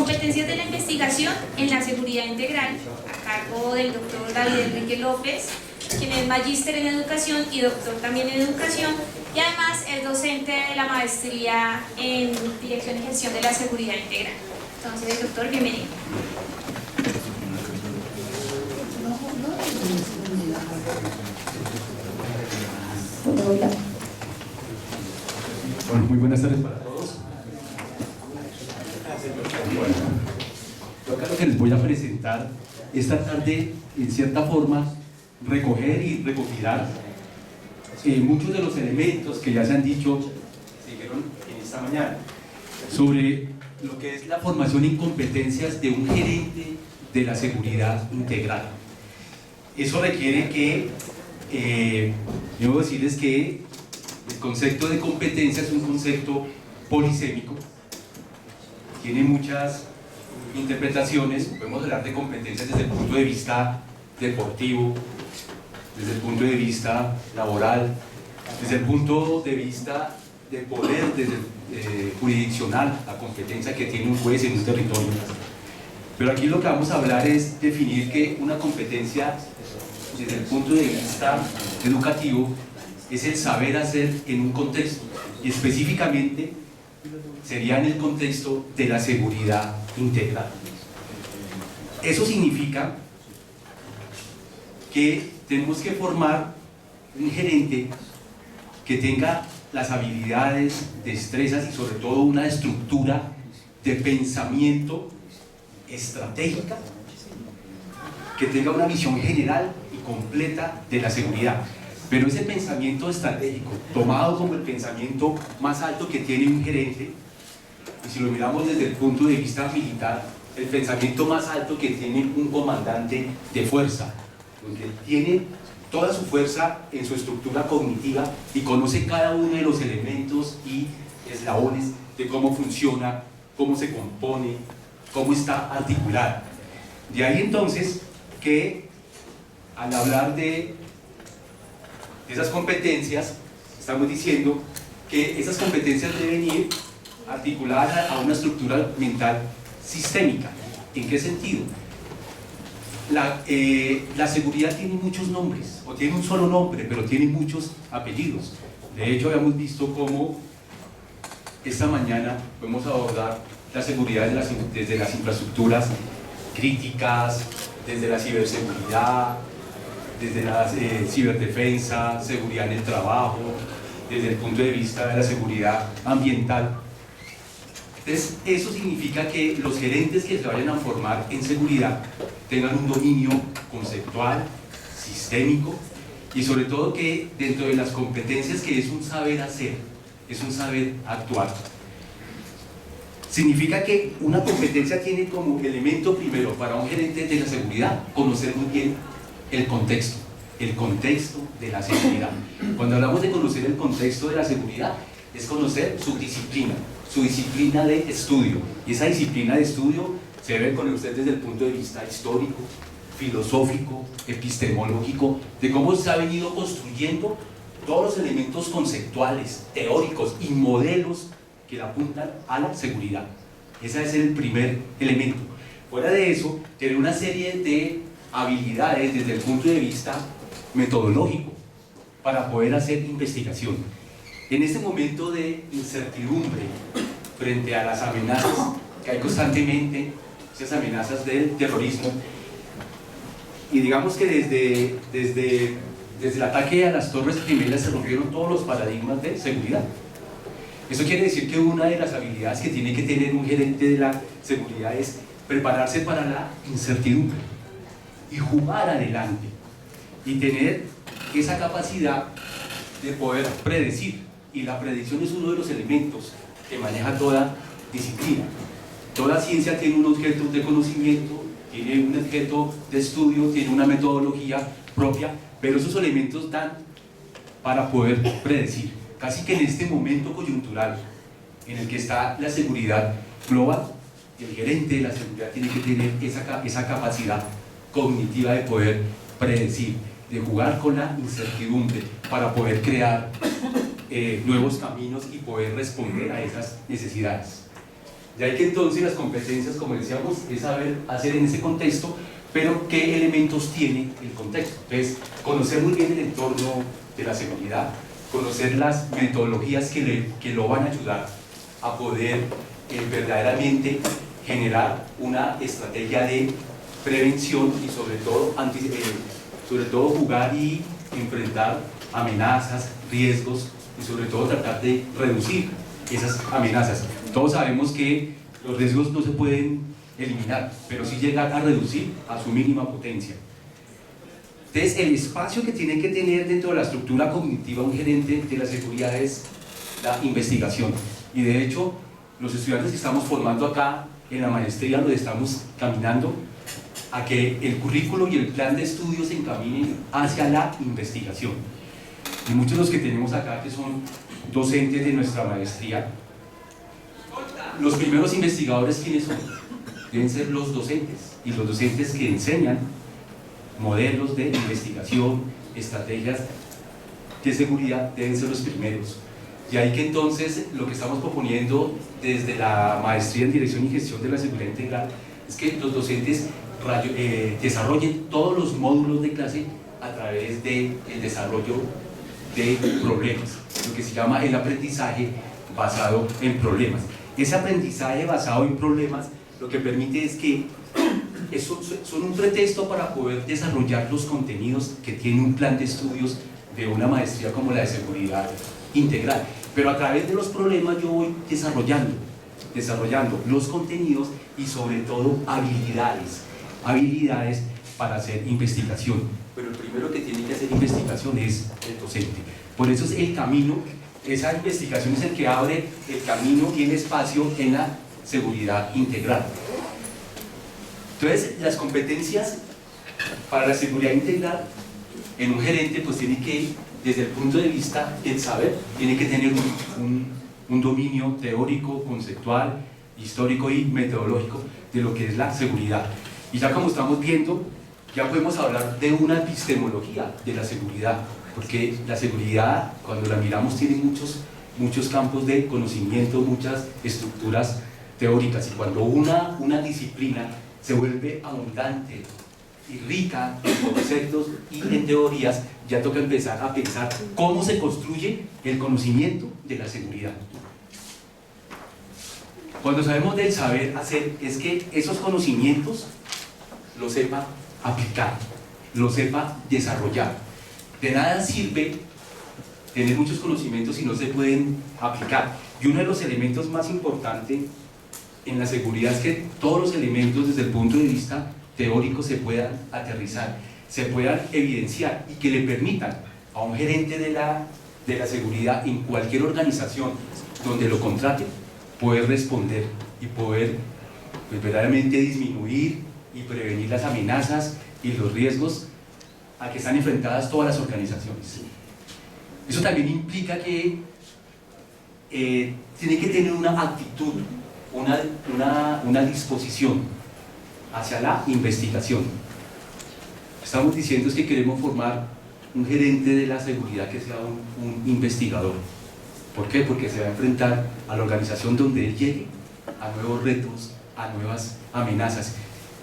Competencias de la investigación en la seguridad integral, a cargo del doctor David Enrique López, quien es magíster en educación y doctor también en educación, y además es docente de la maestría en dirección y gestión de la seguridad integral. Entonces, doctor, bienvenido. Bueno, muy buenas tardes para todos. Bueno, yo acá lo que les voy a presentar esta tarde, en cierta forma, recoger y recopilar muchos de los elementos que ya se han dicho, se dijeron en esta mañana, sobre lo que es la formación y competencias de un gerente de la seguridad integral. Eso requiere que, debo decirles que el concepto de competencia es un concepto polisémico, tiene muchas interpretaciones. Podemos hablar de competencias desde el punto de vista deportivo, desde el punto de vista laboral, desde el punto de vista de poder, desde jurisdiccional, la competencia que tiene un juez en un territorio. Pero aquí lo que vamos a hablar es definir que una competencia desde el punto de vista educativo es el saber hacer en un contexto, y específicamente sería en el contexto de la seguridad integral. Eso significa que tenemos que formar un gerente que tenga las habilidades, destrezas y sobre todo una estructura de pensamiento estratégica, que tenga una visión general y completa de la seguridad. Pero ese pensamiento estratégico, tomado como el pensamiento más alto que tiene un gerente, y si lo miramos desde el punto de vista militar, el pensamiento más alto que tiene un comandante de fuerza, donde tiene toda su fuerza en su estructura cognitiva y conoce cada uno de los elementos y eslabones de cómo funciona, cómo se compone, cómo está articulada. De ahí entonces que al hablar de esas competencias, estamos diciendo que esas competencias deben ir articuladas a una estructura mental sistémica. ¿En qué sentido? La seguridad tiene muchos nombres, o tiene un solo nombre, pero tiene muchos apellidos. De hecho, habíamos visto cómo esta mañana podemos abordar la seguridad desde las infraestructuras críticas, desde la ciberseguridad, desde la ciberdefensa, seguridad en el trabajo, desde el punto de vista de la seguridad ambiental. Entonces, eso significa que los gerentes que se vayan a formar en seguridad tengan un dominio conceptual, sistémico, y sobre todo que dentro de las competencias, que es un saber hacer, es un saber actuar. Significa que una competencia tiene como elemento primero para un gerente de la seguridad conocer muy bien el contexto de la seguridad. Cuando hablamos de conocer el contexto de la seguridad, es conocer su disciplina de estudio, y esa disciplina de estudio se debe conocer desde el punto de vista histórico, filosófico, epistemológico, de cómo se ha venido construyendo todos los elementos conceptuales, teóricos y modelos que le apuntan a la seguridad. Ese es el primer elemento. Fuera de eso, tener una serie de habilidades desde el punto de vista metodológico para poder hacer investigación. En este momento de incertidumbre frente a las amenazas que hay constantemente, esas amenazas del terrorismo, y digamos que desde el ataque a las Torres Gemelas se rompieron todos los paradigmas de seguridad. Eso quiere decir que una de las habilidades que tiene que tener un gerente de la seguridad es prepararse para la incertidumbre y jugar adelante y tener esa capacidad de poder predecir, y la predicción es uno de los elementos que maneja toda disciplina. Toda ciencia tiene un objeto de conocimiento, tiene un objeto de estudio, tiene una metodología propia, pero esos elementos dan para poder predecir. Casi que en este momento coyuntural en el que está la seguridad global, el gerente de la seguridad tiene que tener esa capacidad cognitiva de poder predecir, de jugar con la incertidumbre para poder crear nuevos caminos y poder responder a esas necesidades. De ahí que entonces las competencias, como decíamos, es saber hacer en ese contexto, pero qué elementos tiene el contexto. Entonces, conocer muy bien el entorno de la seguridad, conocer las metodologías que lo van a ayudar a poder verdaderamente generar una estrategia de prevención y sobre todo jugar y enfrentar amenazas, riesgos y sobre todo tratar de reducir esas amenazas. Todos sabemos que los riesgos no se pueden eliminar, pero sí llegar a reducir a su mínima potencia. Entonces, el espacio que tiene que tener dentro de la estructura cognitiva un gerente de la seguridad es la investigación. Y de hecho, los estudiantes que estamos formando acá en la maestría nos estamos caminando a que el currículo y el plan de estudios se encaminen hacia la investigación. Y muchos de los que tenemos acá, que son docentes de nuestra maestría, los primeros investigadores, ¿quiénes son? Deben ser los docentes, y los docentes que enseñan modelos de investigación, estrategias de seguridad, deben ser los primeros. Y ahí que entonces lo que estamos proponiendo desde la maestría en Dirección y Gestión de la Seguridad Integral es que los docentes desarrollen todos los módulos de clase a través del desarrollo de problemas, lo que se llama el aprendizaje basado en problemas. Ese aprendizaje basado en problemas lo que permite es que son un pretexto para poder desarrollar los contenidos que tiene un plan de estudios de una maestría como la de seguridad integral. Pero a través de los problemas yo voy desarrollando los contenidos y sobre todo habilidades para hacer investigación. Pero el primero que tiene que hacer investigación es el docente. Por eso es el camino, esa investigación es el que abre el camino y el espacio en la seguridad integral. Entonces, las competencias para la seguridad integral en un gerente pues tiene que, desde el punto de vista del saber, tiene que tener un dominio teórico, conceptual, histórico y metodológico de lo que es la seguridad. Y ya como estamos viendo, ya podemos hablar de una epistemología de la seguridad, porque la seguridad, cuando la miramos, tiene muchos campos de conocimiento, muchas estructuras teóricas, y cuando una disciplina se vuelve abundante y rica en conceptos y en teorías, ya toca empezar a pensar cómo se construye el conocimiento de la seguridad. Cuando sabemos del saber hacer, es que esos conocimientos los sepa aplicar, los sepa desarrollar. De nada sirve tener muchos conocimientos si no se pueden aplicar. Y uno de los elementos más importantes en la seguridad es que todos los elementos desde el punto de vista teórico se puedan aterrizar, se puedan evidenciar y que le permitan a un gerente de la seguridad en cualquier organización donde lo contrate poder responder y poder pues, verdaderamente disminuir y prevenir las amenazas y los riesgos a que están enfrentadas todas las organizaciones. Eso también implica que tiene que tener una actitud, una disposición hacia la investigación. Estamos diciendo que queremos formar un gerente de la seguridad que sea un investigador. ¿Por qué? Porque se va a enfrentar a la organización donde él llegue, a nuevos retos, a nuevas amenazas,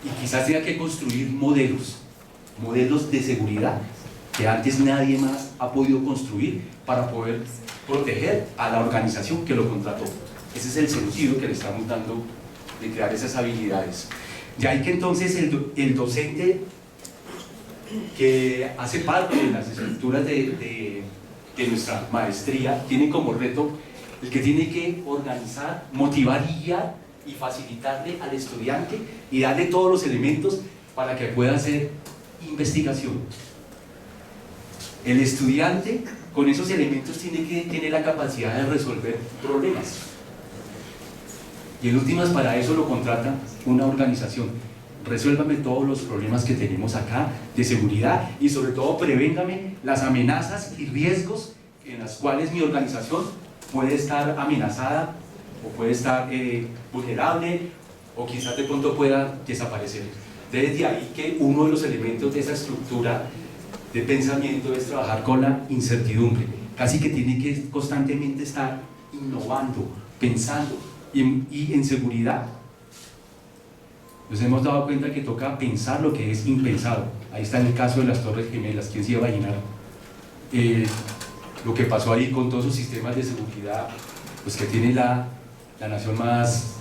y quizás tenga que construir modelos de seguridad que antes nadie más ha podido construir para poder proteger a la organización que lo contrató. Ese es el sentido que le estamos dando de crear esas habilidades. De ahí que entonces el docente que hace parte de las estructuras de nuestra maestría tiene como reto el que tiene que organizar, motivar y guiar y facilitarle al estudiante y darle todos los elementos para que pueda hacer investigación. El estudiante con esos elementos tiene que tener la capacidad de resolver problemas. Y en últimas, para eso lo contrata una organización. Resuélvame todos los problemas que tenemos acá de seguridad y sobre todo prevéngame las amenazas y riesgos en las cuales mi organización puede estar amenazada o puede estar vulnerable o quizás de pronto pueda desaparecer. Desde ahí que uno de los elementos de esa estructura de pensamiento es trabajar con la incertidumbre. Casi que tiene que constantemente estar innovando, pensando Y en seguridad nos hemos dado cuenta que toca pensar lo que es impensado. Ahí está el caso de las Torres Gemelas. ¿Quién se iba a imaginar lo que pasó ahí con todos sus sistemas de seguridad, pues que tiene la nación más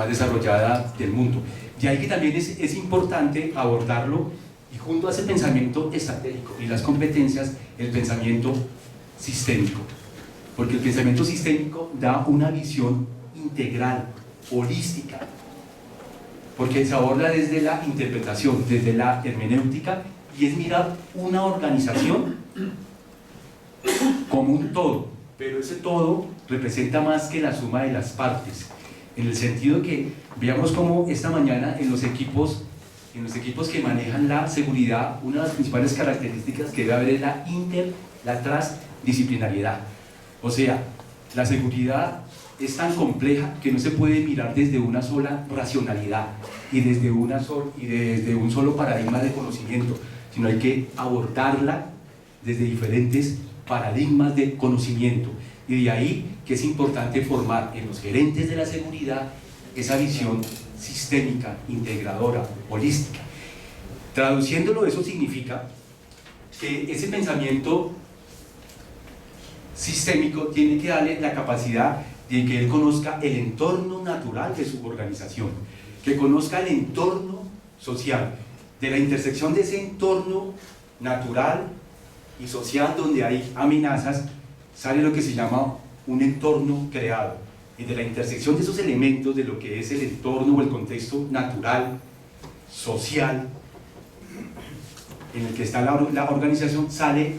desarrollada del mundo? Y ahí que también es importante abordarlo, y junto a ese pensamiento estratégico y las competencias, el pensamiento sistémico, porque el pensamiento sistémico da una visión integral, holística, porque se aborda desde la interpretación, desde la hermenéutica, y es mirar una organización como un todo, pero ese todo representa más que la suma de las partes, en el sentido que veamos cómo esta mañana en los equipos que manejan la seguridad, una de las principales características que debe haber es la transdisciplinariedad. O sea, la seguridad es tan compleja que no se puede mirar desde una sola racionalidad y desde un solo paradigma de conocimiento, sino hay que abordarla desde diferentes paradigmas de conocimiento. Y de ahí que es importante formar en los gerentes de la seguridad esa visión sistémica, integradora, holística. Traduciéndolo, eso significa que ese pensamiento sistémico tiene que darle la capacidad de que él conozca el entorno natural de su organización, que conozca el entorno social, de la intersección de ese entorno natural y social donde hay amenazas, sale lo que se llama un entorno creado, y de la intersección de esos elementos de lo que es el entorno o el contexto natural, social, en el que está la organización, sale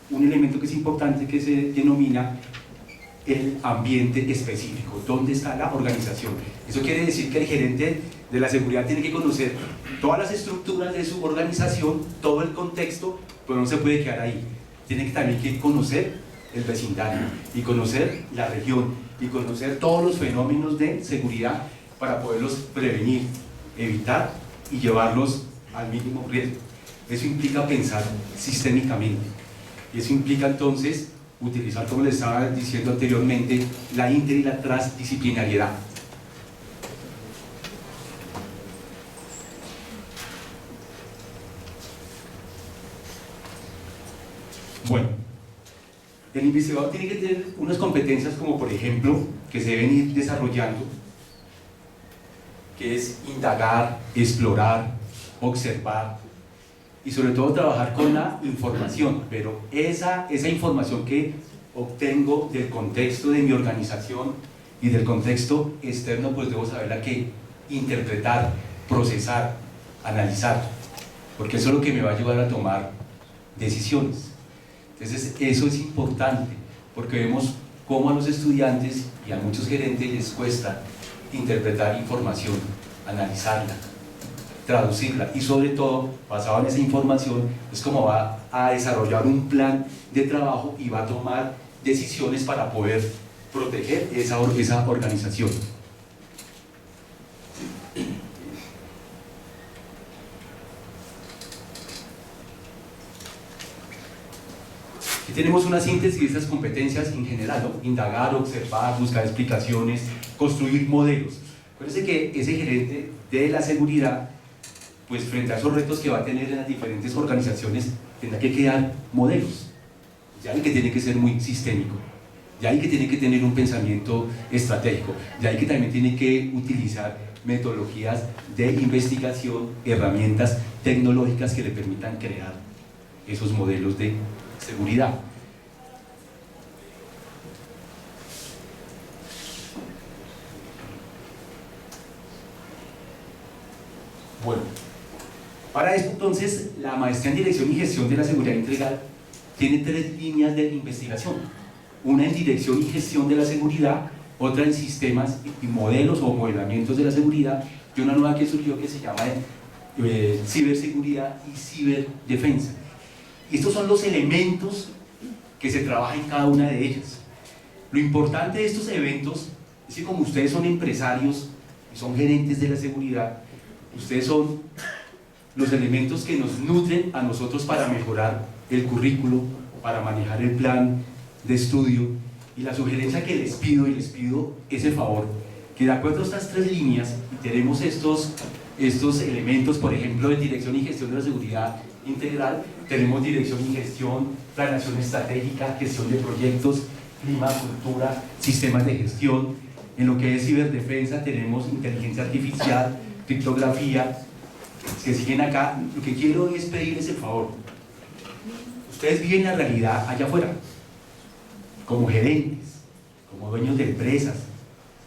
un elemento que es importante, que se denomina el ambiente específico. ¿Dónde está la organización? Eso quiere decir que el gerente de la seguridad tiene que conocer todas las estructuras de su organización, todo el contexto, pero no se puede quedar ahí. Tiene que también que conocer el vecindario, y conocer la región, y conocer todos los fenómenos de seguridad para poderlos prevenir, evitar y llevarlos al mínimo riesgo. Eso implica pensar sistémicamente, y eso implica entonces utilizar, como les estaba diciendo anteriormente, la inter y la transdisciplinariedad. Bueno, el investigador tiene que tener unas competencias como, por ejemplo, que se deben ir desarrollando, que es indagar, explorar, observar y sobre todo trabajar con la información, pero esa información que obtengo del contexto de mi organización y del contexto externo, pues debo saberla que interpretar, procesar, analizar, porque eso es lo que me va a ayudar a tomar decisiones. Entonces eso es importante, porque vemos cómo a los estudiantes y a muchos gerentes les cuesta interpretar información, analizarla, traducirla, y sobre todo, basado en esa información, es como va a desarrollar un plan de trabajo y va a tomar decisiones para poder proteger esa organización. Aquí tenemos una síntesis de estas competencias en general, ¿no? Indagar, observar, buscar explicaciones, construir modelos. Acuérdense que ese gerente de la seguridad, pues frente a esos retos que va a tener en las diferentes organizaciones, tendrá que crear modelos. Ya hay que tiene que ser muy sistémico, ya hay que tiene que tener un pensamiento estratégico, ya hay que también tiene que utilizar metodologías de investigación, herramientas tecnológicas que le permitan crear esos modelos de seguridad. Bueno, para esto entonces la maestría en dirección y gestión de la seguridad integral tiene 3 líneas de investigación: una en dirección y gestión de la seguridad, otra en sistemas y modelos o modelamientos de la seguridad, y una nueva que surgió que se llama ciberseguridad y ciberdefensa. Y estos son los elementos que se trabaja en cada una de ellas. Lo importante de estos eventos es que, como ustedes son empresarios y son gerentes de la seguridad, ustedes son los elementos que nos nutren a nosotros para mejorar el currículo, para manejar el plan de estudio. Y la sugerencia que les pido, y les pido ese favor, que de acuerdo a estas tres líneas, y tenemos estos elementos, por ejemplo, en dirección y gestión de la seguridad integral, tenemos dirección y gestión, planeación estratégica, gestión de proyectos, clima, cultura, sistemas de gestión. En lo que es ciberdefensa tenemos inteligencia artificial, criptografía, que siguen acá. Lo que quiero es pedirles el favor. Ustedes viven la realidad allá afuera, como gerentes, como dueños de empresas,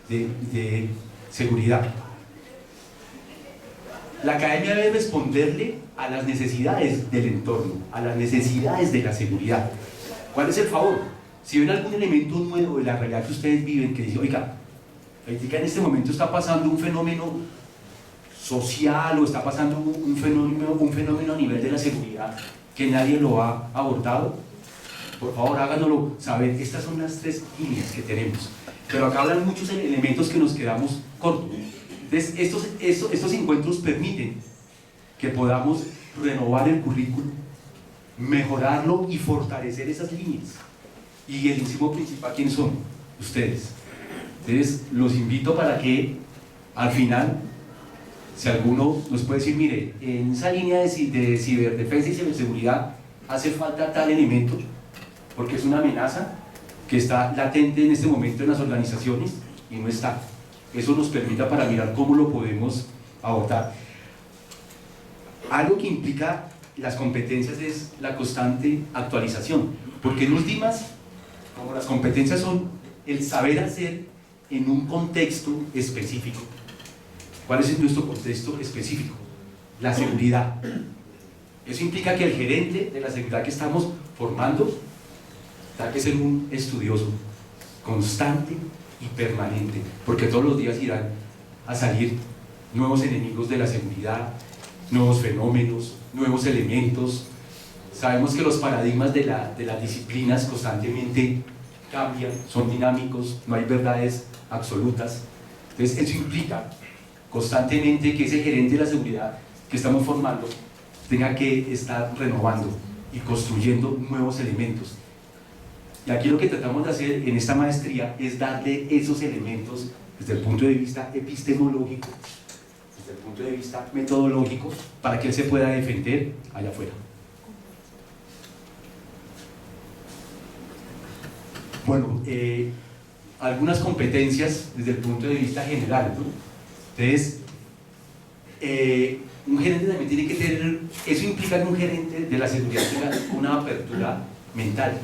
de seguridad. La academia debe responderle a las necesidades del entorno, a las necesidades de la seguridad. ¿Cuál es el favor? Si ven algún elemento nuevo de la realidad que ustedes viven, que dice, oiga, en este momento está pasando un fenómeno social o está pasando un fenómeno a nivel de la seguridad que nadie lo ha abordado, por favor háganoslo saber. Estas son las tres líneas que tenemos, pero acá hablan muchos elementos que nos quedamos cortos. Entonces estos encuentros permiten que podamos renovar el currículum, mejorarlo y fortalecer esas líneas. Y el inciso principal, ¿quiénes son? Ustedes. Entonces los invito para que al final, si alguno nos puede decir, mire, en esa línea de ciberdefensa y ciberseguridad hace falta tal elemento, porque es una amenaza que está latente en este momento en las organizaciones y no está. Eso nos permite para mirar cómo lo podemos abordar. Algo que implica las competencias es la constante actualización, porque en últimas, como las competencias son el saber hacer en un contexto específico. ¿Cuál es nuestro contexto específico? La seguridad. Eso implica que el gerente de la seguridad que estamos formando tiene que ser un estudioso constante y permanente, porque todos los días irán a salir nuevos enemigos de la seguridad, nuevos fenómenos, nuevos elementos. Sabemos que los paradigmas de las disciplinas constantemente cambian, son dinámicos, no hay verdades absolutas. Entonces eso implica constantemente que ese gerente de la seguridad que estamos formando tenga que estar renovando y construyendo nuevos elementos. Y aquí lo que tratamos de hacer en esta maestría es darle esos elementos desde el punto de vista epistemológico, desde el punto de vista metodológico, para que él se pueda defender allá afuera. Bueno, algunas competencias desde el punto de vista general, ¿no? Entonces, un gerente también tiene que tener, eso implica que un gerente de la seguridad tenga una apertura mental.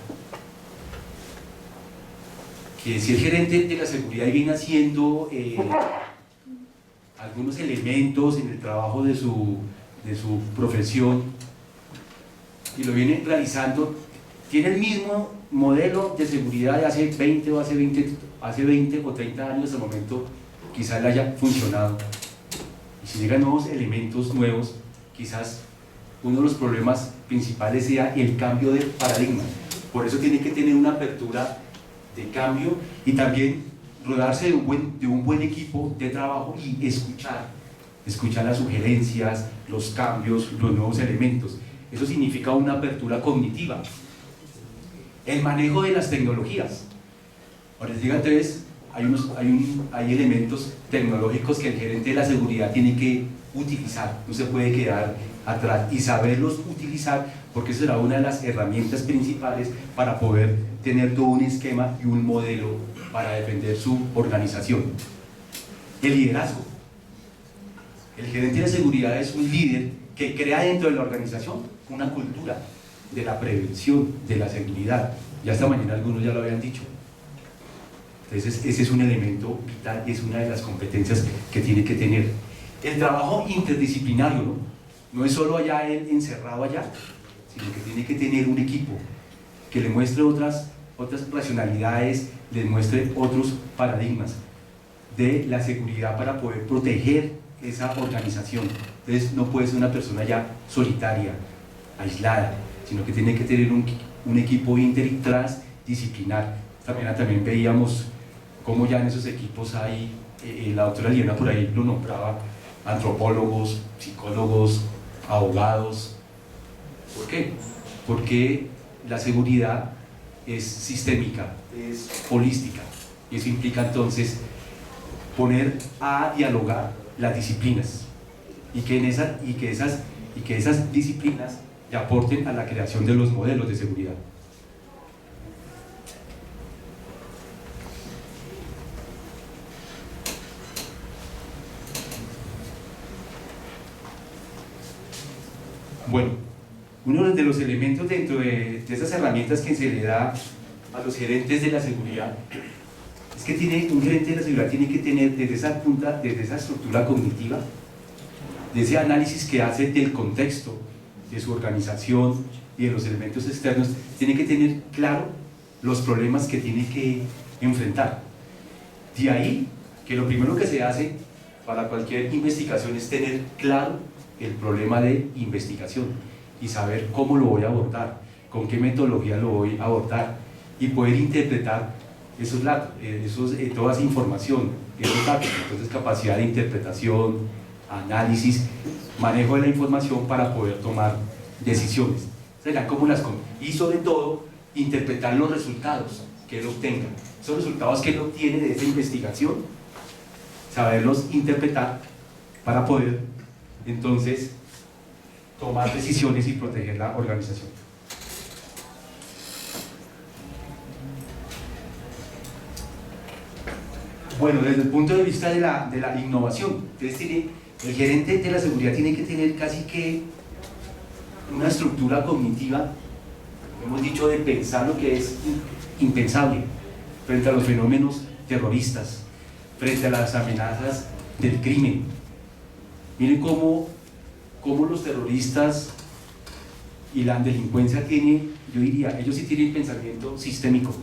Que si el gerente de la seguridad viene haciendo algunos elementos en el trabajo de su profesión y lo viene realizando, tiene el mismo modelo de seguridad de hace 20 o 30 años, hasta el momento quizás le haya funcionado. Y si llegan nuevos elementos nuevos, quizás uno de los problemas principales sea el cambio de paradigma. Por eso tiene que tener una apertura de cambio y también rodarse de un buen equipo de trabajo y escuchar las sugerencias, los cambios, los nuevos elementos. Eso significa una apertura cognitiva. El manejo de las tecnologías. Ahora les digo, entonces, hay elementos tecnológicos que el gerente de la seguridad tiene que utilizar, no se puede quedar atrás y saberlos utilizar, porque eso será una de las herramientas principales para poder tener todo un esquema y un modelo para defender su organización. El liderazgo. El gerente de seguridad es un líder que crea dentro de la organización una cultura de la prevención, de la seguridad. Ya esta mañana algunos ya lo habían dicho. Entonces ese es un elemento vital y es una de las competencias que tiene que tener. El trabajo interdisciplinario, ¿no? No es solo allá él encerrado allá, sino que tiene que tener un equipo que le muestre otras racionalidades, le muestre otros paradigmas de la seguridad para poder proteger esa organización. Entonces no puede ser una persona ya solitaria, aislada, sino que tiene que tener un equipo inter y transdisciplinar. También veíamos cómo ya en esos equipos hay, la doctora Liana por ahí lo nombraba, antropólogos, psicólogos, abogados. ¿Por qué? Porque la seguridad es sistémica, es holística, y eso implica entonces poner a dialogar las disciplinas y que esas disciplinas le aporten a la creación de los modelos de seguridad. Bueno, uno de los elementos dentro de esas herramientas que se le da a los gerentes de la seguridad es que un gerente de la seguridad tiene que tener desde esa estructura cognitiva, de ese análisis que hace del contexto, de su organización y de los elementos externos, tiene que tener claro los problemas que tiene que enfrentar. De ahí que lo primero que se hace para cualquier investigación es tener claro el problema de investigación y saber cómo lo voy a abordar, con qué metodología lo voy a abordar y poder interpretar esos datos, toda esa información, esos datos. Entonces, capacidad de interpretación, análisis, manejo de la información para poder tomar decisiones. Serán como y sobre todo, interpretar los resultados que él obtenga. Esos resultados que él obtiene de esa investigación, saberlos interpretar para poder entonces tomar decisiones y proteger la organización. Bueno, desde el punto de vista de la innovación, entonces el gerente de la seguridad tiene que tener casi que una estructura cognitiva, hemos dicho, de pensar lo que es impensable frente a los fenómenos terroristas, frente a las amenazas del crimen. Miren cómo los terroristas y la delincuencia tienen, yo diría, ellos sí tienen pensamiento sistémico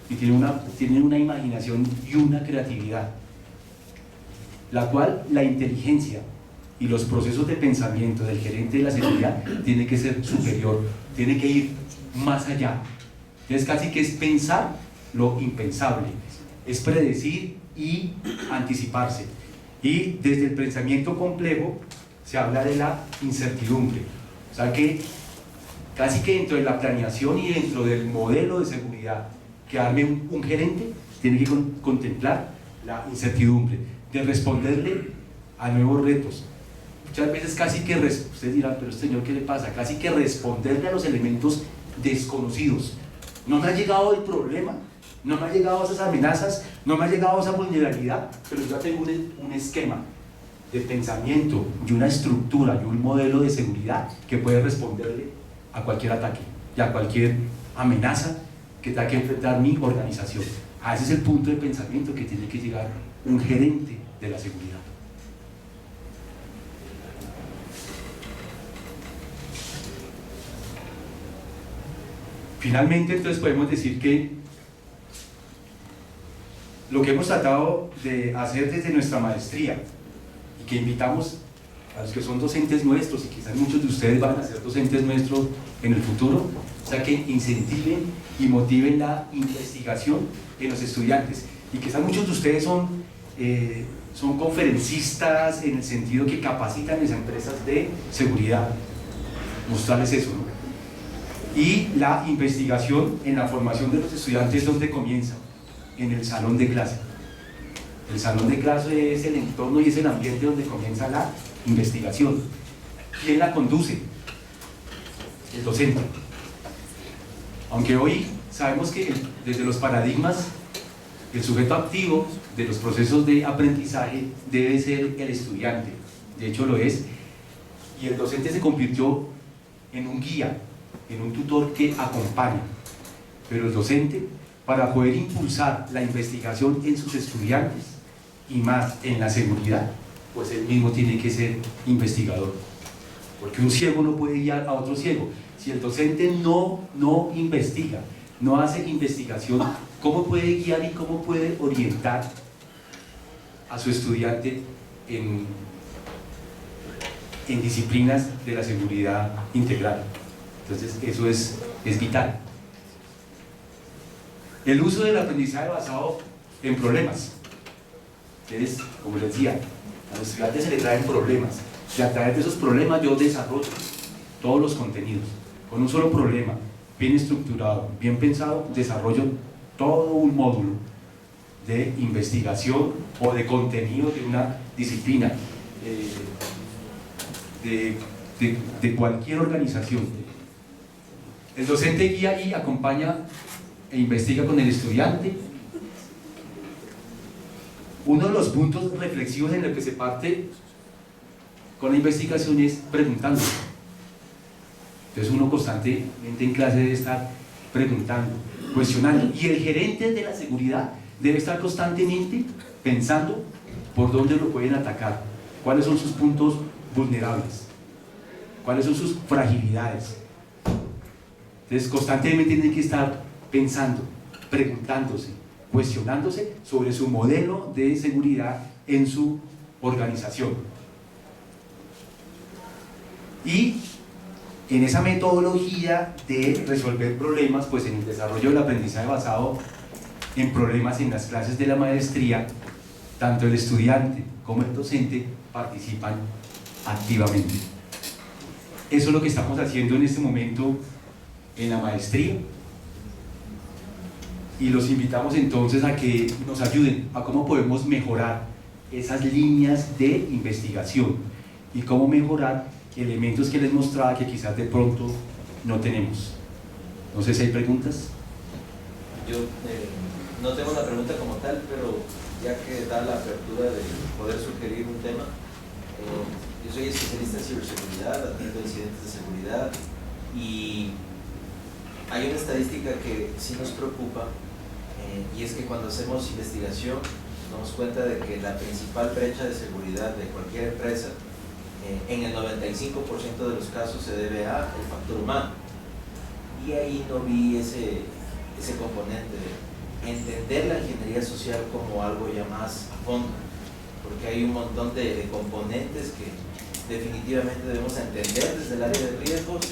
y tienen una imaginación y una creatividad, la cual la inteligencia y los procesos de pensamiento del gerente de la seguridad tiene que ser superior, tiene que ir más allá. Entonces casi que es pensar lo impensable, es predecir y anticiparse. Y desde el pensamiento complejo se habla de la incertidumbre, o sea que casi que dentro de la planeación y dentro del modelo de seguridad que arme un gerente, tiene que contemplar la incertidumbre, de responderle a nuevos retos. Muchas veces casi que, ustedes dirán, pero señor, ¿qué le pasa? Casi que responderle a los elementos desconocidos. No me ha llegado el problema, no me ha llegado esas amenazas, no me ha llegado esa vulnerabilidad, pero yo ya tengo un esquema de pensamiento y una estructura y un modelo de seguridad que puede responderle a cualquier ataque y a cualquier amenaza que tenga que enfrentar mi organización. A ese es el punto de pensamiento que tiene que llegar un gerente de la seguridad. Finalmente, entonces podemos decir que lo que hemos tratado de hacer desde nuestra maestría y que invitamos a los que son docentes nuestros y quizás muchos de ustedes van a ser docentes nuestros en el futuro, o sea, que incentiven y motiven la investigación en los estudiantes. Y quizás muchos de ustedes son conferencistas en el sentido que capacitan a las empresas de seguridad, mostrarles eso, ¿no? Y la investigación en la formación de los estudiantes, ¿dónde comienza? En el salón de clase. El salón de clase es el entorno y es el ambiente donde comienza la investigación. ¿Quién la conduce? El docente. Aunque hoy sabemos que desde los paradigmas el sujeto activo de los procesos de aprendizaje debe ser el estudiante, de hecho lo es, y el docente se convirtió en un guía, en un tutor que acompaña, pero el docente, para poder impulsar la investigación en sus estudiantes y más en la seguridad, pues él mismo tiene que ser investigador, porque un ciego no puede guiar a otro ciego. Si el docente no investiga, no hace investigación, ¿cómo puede guiar y cómo puede orientar a su estudiante en disciplinas de la seguridad integral? Entonces eso es vital. El uso del aprendizaje basado en problemas. Entonces, como les decía, a los estudiantes se les traen problemas y a través de esos problemas yo desarrollo todos los contenidos. Con un solo problema, bien estructurado, bien pensado, desarrollo todo un módulo de investigación o de contenido de una disciplina, de cualquier organización. El docente guía y acompaña e investiga con el estudiante. Uno de los puntos reflexivos en el que se parte con la investigación es preguntando. Entonces uno constantemente en clase debe estar preguntando, cuestionando, y el gerente de la seguridad debe estar constantemente pensando por dónde lo pueden atacar, cuáles son sus puntos vulnerables, cuáles son sus fragilidades. Entonces constantemente tiene que estar pensando, preguntándose, cuestionándose sobre su modelo de seguridad en su organización. Y en esa metodología de resolver problemas, pues en el desarrollo del aprendizaje basado en problemas en las clases de la maestría, tanto el estudiante como el docente participan activamente. Eso es lo que estamos haciendo en este momento en la maestría, y los invitamos entonces a que nos ayuden a cómo podemos mejorar esas líneas de investigación y cómo mejorar elementos que les mostraba que quizás de pronto no tenemos. No sé si hay preguntas. Yo no tengo una pregunta como tal, pero ya que da la apertura de poder sugerir un tema, yo soy especialista en ciberseguridad, atiendo incidentes de seguridad, y hay una estadística que sí nos preocupa, y es que cuando hacemos investigación nos damos cuenta de que la principal brecha de seguridad de cualquier empresa, en el 95% de los casos, se debe al factor humano. Y ahí no vi ese componente de entender la ingeniería social como algo ya más a fondo, porque hay un montón de componentes que definitivamente debemos entender desde el área de riesgos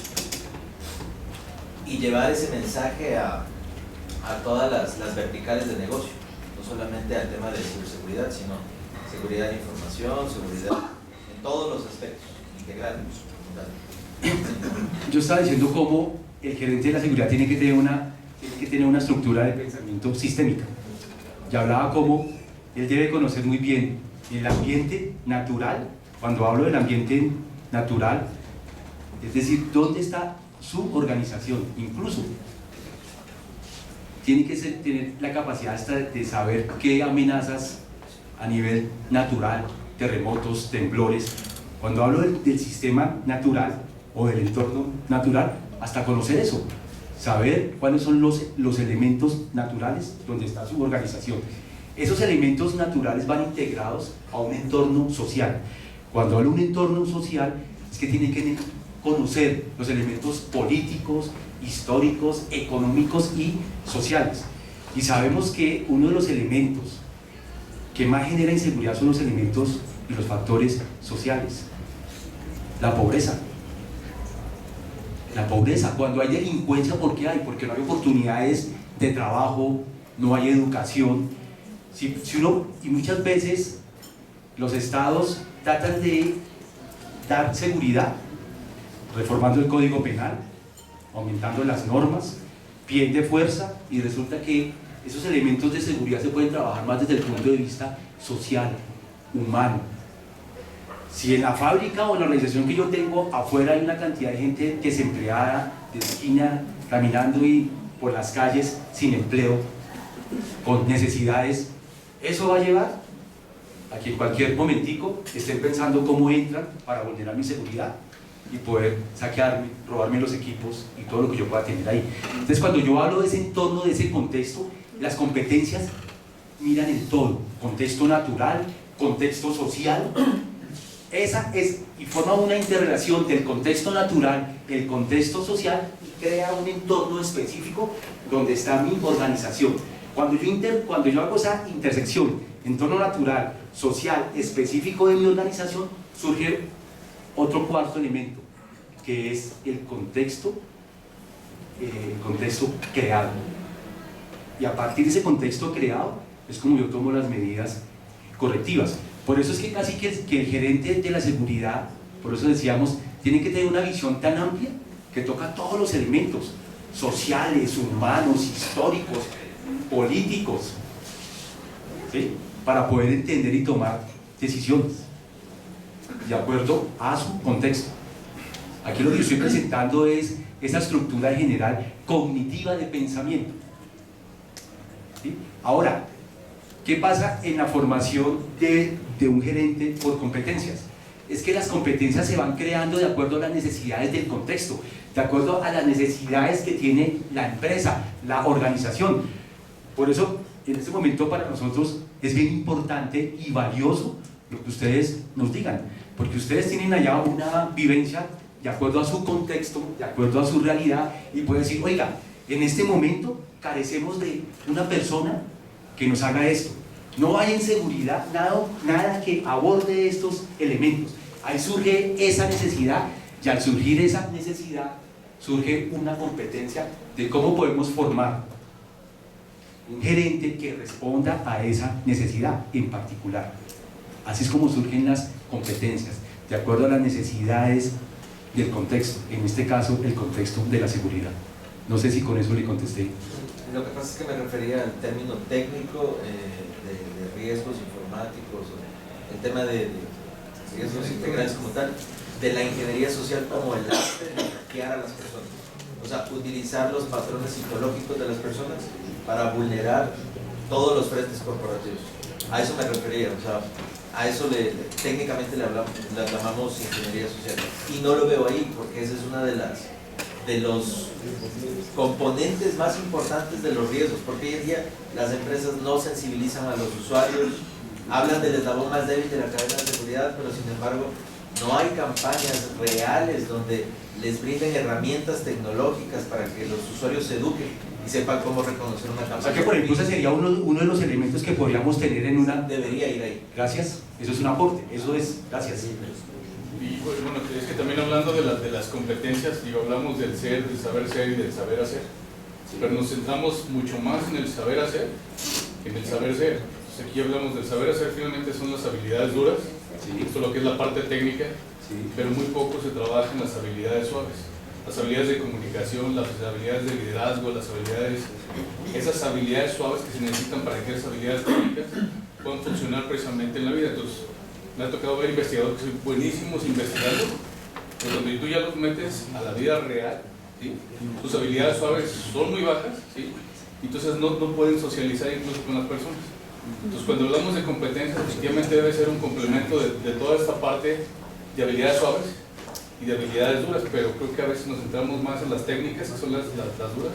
y llevar ese mensaje a todas las verticales de negocio, no solamente al tema de ciberseguridad, sino seguridad de información, seguridad en todos los aspectos, integral. Yo estaba diciendo cómo el gerente de la seguridad tiene que tener una estructura de pensamiento sistémica. Ya hablaba cómo él debe conocer muy bien el ambiente natural. Cuando hablo del ambiente natural, es decir, dónde está su organización. Incluso tiene que tener la capacidad hasta de saber qué amenazas a nivel natural, terremotos, temblores. Cuando hablo del sistema natural o del entorno natural, hasta conocer eso, saber cuáles son los elementos naturales donde está su organización. Esos elementos naturales van integrados a un entorno social. Cuando hablo de un entorno social, es que tiene que conocer los elementos políticos, históricos, económicos y sociales. Y sabemos que uno de los elementos que más genera inseguridad son los elementos y los factores sociales. La pobreza. La pobreza, cuando hay delincuencia, ¿por qué hay? Porque no hay oportunidades de trabajo, no hay educación. Y muchas veces los estados tratan de dar seguridad, reformando el Código Penal, aumentando las normas, pie de fuerza, y resulta que esos elementos de seguridad se pueden trabajar más desde el punto de vista social, humano. Si en la fábrica o en la organización que yo tengo afuera hay una cantidad de gente desempleada, de esquina, caminando y por las calles sin empleo, con necesidades, eso va a llevar a que en cualquier momentico estén pensando cómo entran para vulnerar mi seguridad y poder saquearme, robarme los equipos y todo lo que yo pueda tener ahí. Entonces, cuando yo hablo de ese entorno, de ese contexto, las competencias miran el todo: contexto natural, contexto social. Esa es, y forma una interrelación del contexto natural, el contexto social, y crea un entorno específico donde está mi organización. Cuando yo hago esa intersección, entorno natural, social, específico de mi organización, surge otro cuarto elemento, que es el contexto creado. Y a partir de ese contexto creado, es como yo tomo las medidas correctivas. Por eso es que casi que el gerente de la seguridad, por eso decíamos, tiene que tener una visión tan amplia que toca todos los elementos sociales, humanos, históricos, políticos. ¿sí? Para poder entender y tomar decisiones de acuerdo a su contexto. Aquí lo que yo estoy presentando es esa estructura general cognitiva de pensamiento, ¿sí? Ahora, ¿qué pasa en la formación de un gerente por competencias? Es que las competencias se van creando de acuerdo a las necesidades del contexto, de acuerdo a las necesidades que tiene la empresa, la organización. Por eso, en este momento para nosotros es bien importante y valioso lo que ustedes nos digan, porque ustedes tienen allá una vivencia de acuerdo a su contexto, de acuerdo a su realidad, y pueden decir, oiga, en este momento carecemos de una persona que nos haga esto. No hay en seguridad nada que aborde estos elementos. Ahí surge esa necesidad, y al surgir esa necesidad surge una competencia de cómo podemos formar un gerente que responda a esa necesidad en particular. Así es como surgen las competencias, de acuerdo a las necesidades del contexto, en este caso el contexto de la seguridad. No sé si con eso le contesté. Lo que pasa es que me refería al término técnico de riesgos informáticos, el tema de riesgos integrales como tal, de la ingeniería social como el arte de hackear a las personas. O sea, utilizar los patrones psicológicos de las personas para vulnerar todos los frentes corporativos. A eso me refería, o sea, a eso técnicamente le llamamos ingeniería social. Y no lo veo ahí, porque ese es una de los componentes más importantes de los riesgos, porque hoy en día las empresas no sensibilizan a los usuarios, hablan del eslabón más débil de la cadena de seguridad, pero sin embargo no hay campañas reales donde les brinden herramientas tecnológicas para que los usuarios se eduquen y sepan cómo reconocer una campaña. O sea que por ejemplo ese sería uno de los elementos que podríamos tener en una... Debería ir ahí. Gracias, eso es un aporte, eso es, gracias. Y bueno, es que también hablando de las competencias, digo, hablamos del ser, del saber ser y del saber hacer, pero nos centramos mucho más en el saber hacer que en el saber ser. Entonces aquí hablamos del saber hacer, finalmente son las habilidades duras, Sí. esto es lo que es la parte técnica, Sí. pero muy poco se trabaja en las habilidades suaves, las habilidades de comunicación, las habilidades de liderazgo, esas habilidades suaves que se necesitan para que esas habilidades técnicas puedan funcionar precisamente en la vida. Entonces, me ha tocado ver investigadores que son buenísimos investigando, pero cuando tú ya los metes a la vida real, ¿sí? Sus habilidades suaves son muy bajas, ¿sí? Entonces no pueden socializar incluso con las personas. Entonces cuando hablamos de competencias, efectivamente debe ser un complemento de toda esta parte de habilidades suaves y de habilidades duras, pero creo que a veces nos centramos más en las técnicas, que son las duras,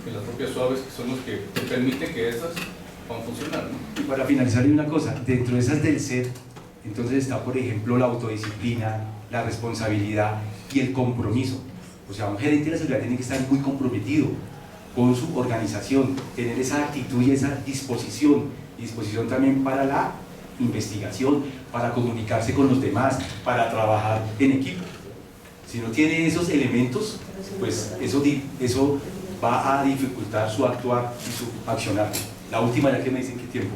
que las propias suaves, que son los que te permiten que estas puedan funcionar, ¿no? Y para finalizar hay una cosa, dentro de esas del ser, entonces está por ejemplo la autodisciplina, la responsabilidad y el compromiso. O sea, un gerente de la seguridad tiene que estar muy comprometido con su organización, tener esa actitud y esa disposición también para la investigación, para comunicarse con los demás, para trabajar en equipo. Si no tiene esos elementos, pues eso va a dificultar su actuar y su accionar. La última, ya que me dicen qué tiempo.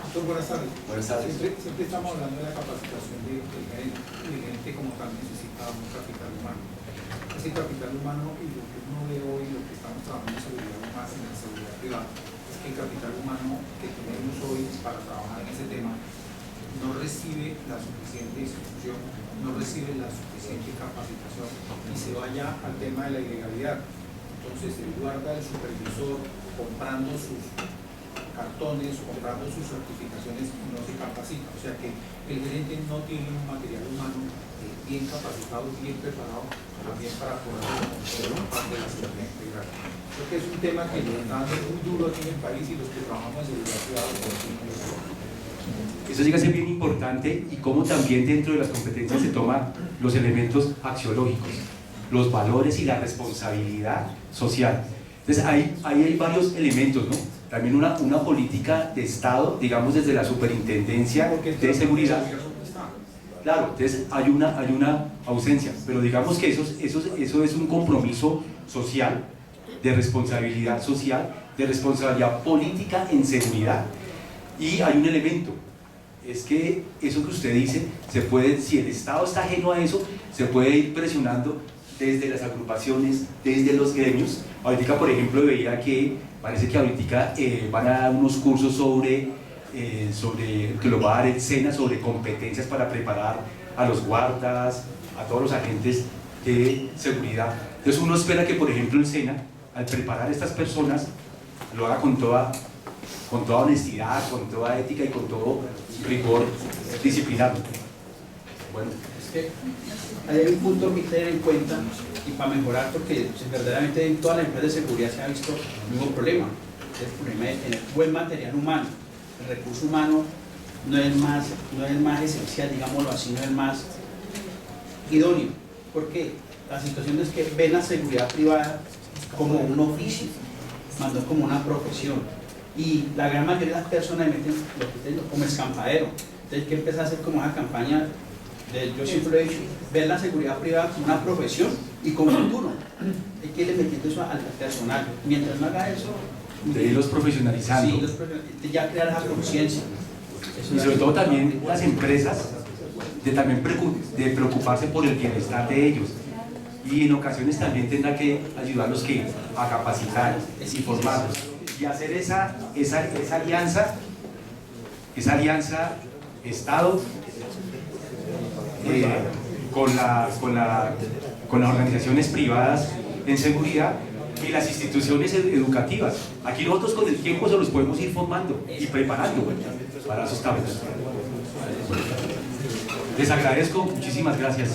Doctor, buenas tardes. Buenas tardes. Siempre estamos hablando de la capacitación del gerente. El gerente como tal necesita un capital humano. Ese capital humano y lo que uno ve hoy, lo que estamos trabajando en seguridad más en la seguridad privada, es que el capital humano que tenemos hoy para trabajar en ese tema no recibe la suficiente instrucción, no recibe la suficiente capacitación y se vaya al tema de la ilegalidad. Entonces él guarda el supervisor comprando sus cartones, comprando sus certificaciones y no se capacita. O sea que el gerente no tiene un material humano bien capacitado, bien preparado también para poder reconocer parte de la seguridad integral. Creo que es un tema que nos está dando muy duro aquí en el país y los que trabajamos en seguridad privada Eso llega a ser bien importante y cómo también dentro de las competencias se toman los elementos axiológicos, los valores y la responsabilidad social. Entonces ahí hay varios elementos, ¿no? También una política de Estado, digamos desde la superintendencia de seguridad. Claro, entonces hay una ausencia, pero digamos que eso es un compromiso social, de responsabilidad social, de responsabilidad política en seguridad. Y hay un elemento, es que eso que usted dice, si el Estado está ajeno a eso, se puede ir presionando desde las agrupaciones, desde los gremios. Ahorita, por ejemplo, veía que parece que ahorita van a dar unos cursos sobre que lo va a dar el SENA sobre competencias para preparar a los guardas, a todos los agentes de seguridad. Entonces uno espera que, por ejemplo, el SENA, al preparar a estas personas, lo haga con toda honestidad, con toda ética y con todo rigor disciplinario. Bueno. Es que hay un punto que tener en cuenta y para mejorar, porque verdaderamente en todas las empresas de seguridad se ha visto el mismo problema, el problema de tener buen material humano. El recurso humano no es más esencial, digámoslo así, no es más idóneo, porque la situación es que ven la seguridad privada como un oficio, más no como una profesión, y la gran mayoría de las personas meten lo que tengo como escampadero. Entonces hay que empezar a hacer como una campaña yo siempre lo he dicho, ver la seguridad privada como una profesión y como futuro. Hay que irle metiendo eso al personal. Mientras no haga eso, de irlos profesionalizando. Sí, ya crear esa conciencia. Y sobre todo también las empresas, de preocuparse por el bienestar de ellos. Y en ocasiones también tendrá que ayudarlos a capacitar y formarlos. Y hacer esa alianza Estado con las organizaciones privadas en seguridad y las instituciones educativas. Aquí nosotros con el tiempo se los podemos ir formando y preparando para esos estamos. Les agradezco, muchísimas gracias.